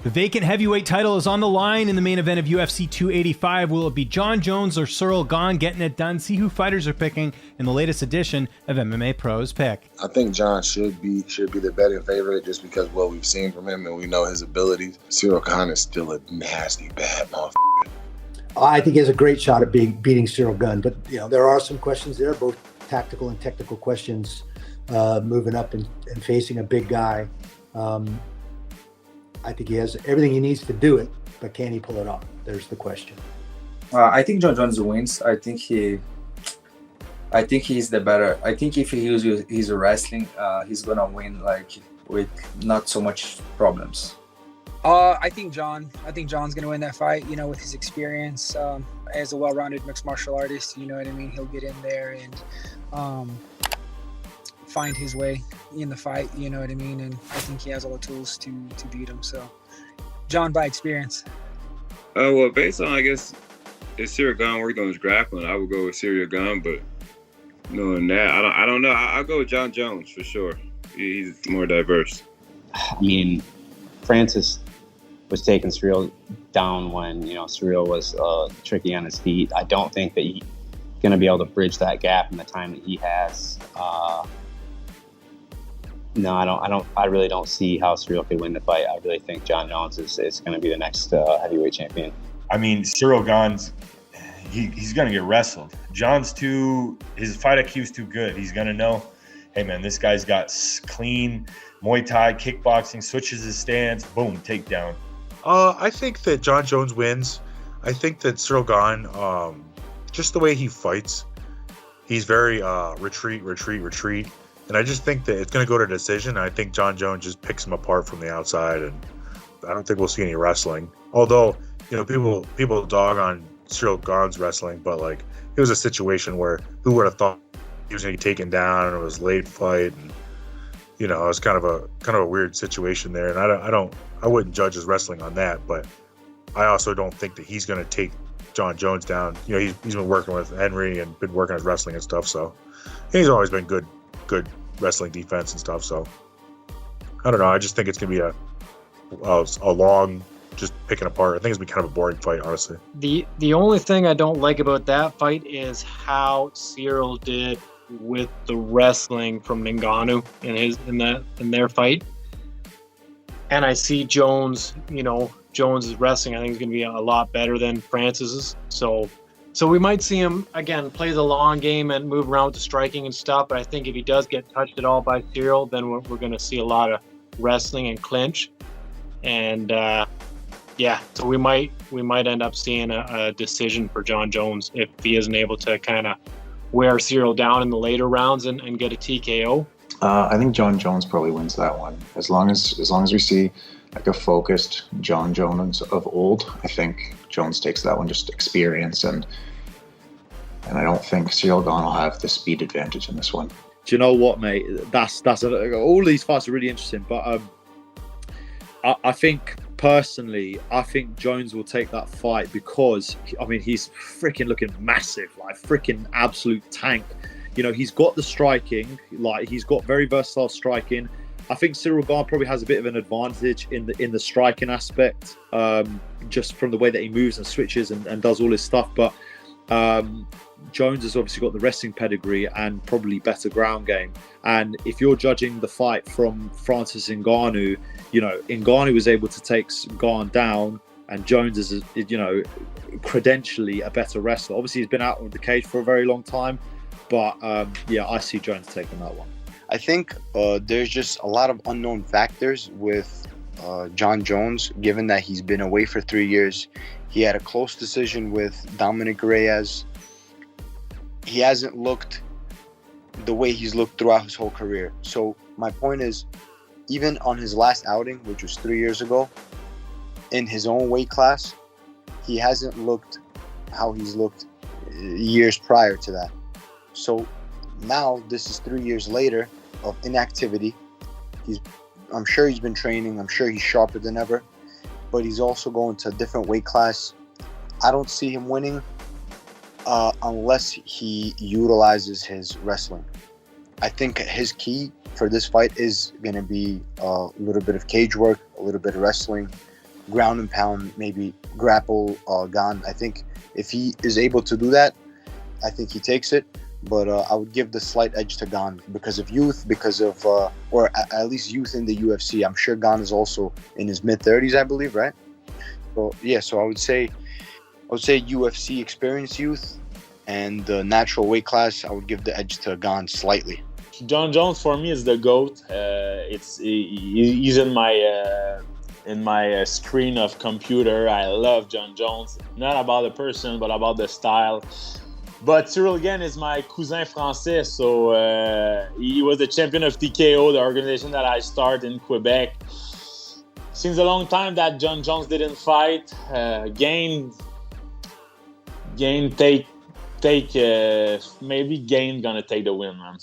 The vacant heavyweight title is on the line in the main event of UFC 285. Will it be Jon Jones or Ciryl Gane getting it done? See who fighters are picking in the latest edition of MMA Pros Pick. I think Jon should be the betting favorite just because what we've seen from him and we know his abilities. Ciryl Gane is still a nasty, bad motherfucker. I think he has a great shot at beating Ciryl Gane, but there are some questions there, both tactical and technical questions, moving up and facing a big guy. I think he has everything he needs to do it, but can he pull it off? There's the question. I think Jon Jones wins. I think he's the better. I think if he uses his wrestling, he's gonna win with not so much problems. I think Jon's gonna win that fight. With his experience as a well-rounded mixed martial artist, you know what I mean. He'll get in there and find his way in the fight, you know what I mean. And I think he has all the tools to beat him. So, Jon by experience. Well, based on, I guess, if Ciryl Gane worked on his grappling, I would go with Ciryl Gane. But knowing that, I don't know. I'll go with Jon Jones for sure. He's more diverse. I mean, Francis was taking Ciryl down when Ciryl was tricky on his feet. I don't think that he's going to be able to bridge that gap in the time that he has. No, I really don't see how Ciryl could win the fight. I really think Jon Jones is going to be the next heavyweight champion. I mean, Ciryl Gane's he's going to get wrestled. His fight IQ is too good. He's going to know, hey man, this guy's got clean Muay Thai, kickboxing, switches his stance, boom, takedown. I think that Jon Jones wins. I think that Ciryl Gane, just the way he fights, he's very retreat. And I just think that it's going to go to decision. I think Jon Jones just picks him apart from the outside, and I don't think we'll see any wrestling. Although, people dog on Ciryl Gane's wrestling, but it was a situation where who would have thought he was going to be taken down, and it was late fight, and it was kind of a weird situation there. And I wouldn't judge his wrestling on that, but I also don't think that he's going to take Jon Jones down. He's been working with Henry and been working on his wrestling and stuff, so he's always been good wrestling defense and stuff. So I don't know. I just think it's gonna be a long just picking apart. I think it's gonna be kind of a boring fight, honestly. The only thing I don't like about that fight is how Ciryl did with the wrestling from Ngannou in their fight. And I see Jones's wrestling, I think, is going to be a lot better than Francis's. So we might see him, again, play the long game and move around with the striking and stuff. But I think if he does get touched at all by Ciryl, then we're going to see a lot of wrestling and clinch. And, so we might end up seeing a decision for Jon Jones if he isn't able to kind of wear Ciryl down in the later rounds and get a TKO. I think Jon Jones probably wins that one. As long as we see a focused Jon Jones of old, I think Jones takes that one, just experience, and I don't think Ciryl Gane will have the speed advantage in this one. Do you know what, mate? That's all these fights are really interesting, but I think personally, Jones will take that fight because he's freaking looking massive, freaking absolute tank. He's got the striking, he's got very versatile striking. I think Ciryl Gane probably has a bit of an advantage in the striking aspect, just from the way that he moves and switches and does all his stuff. But Jones has obviously got the wrestling pedigree and probably better ground game. And if you're judging the fight from Francis Ngannou, Ngannou was able to take Gane down, and Jones is, credentially a better wrestler. Obviously, he's been out of the cage for a very long time, but I see Jones taking that one. I think there's just a lot of unknown factors with Jon Jones, given that he's been away for 3 years. He had a close decision with Dominic Reyes. He hasn't looked the way he's looked throughout his whole career. So my point is, even on his last outing, which was 3 years ago, in his own weight class, he hasn't looked how he's looked years prior to that. So now this is 3 years later of inactivity. I'm sure he's been training. I'm sure he's sharper than ever, but he's also going to a different weight class. I don't see him winning unless he utilizes his wrestling. I think his key for this fight is going to be a little bit of cage work, a little bit of wrestling, ground and pound, maybe grapple Gane. I think if he is able to do that, I think he takes it. But I would give the slight edge to Gane because of youth, because of or at least youth in the UFC. I'm sure Gane is also in his mid-30s, I believe, right? So yeah, so I would say UFC experienced youth, and the natural weight class, I would give the edge to Gane slightly. Jon Jones for me is the GOAT. He's in my screen of computer. I love Jon Jones. Not about the person, but about the style. But Ciryl Gane is my cousin français, so he was the champion of TKO, the organization that I started in Quebec. Seems a long time that Jon Jones didn't fight. Gane take maybe Gane gonna take the win, man.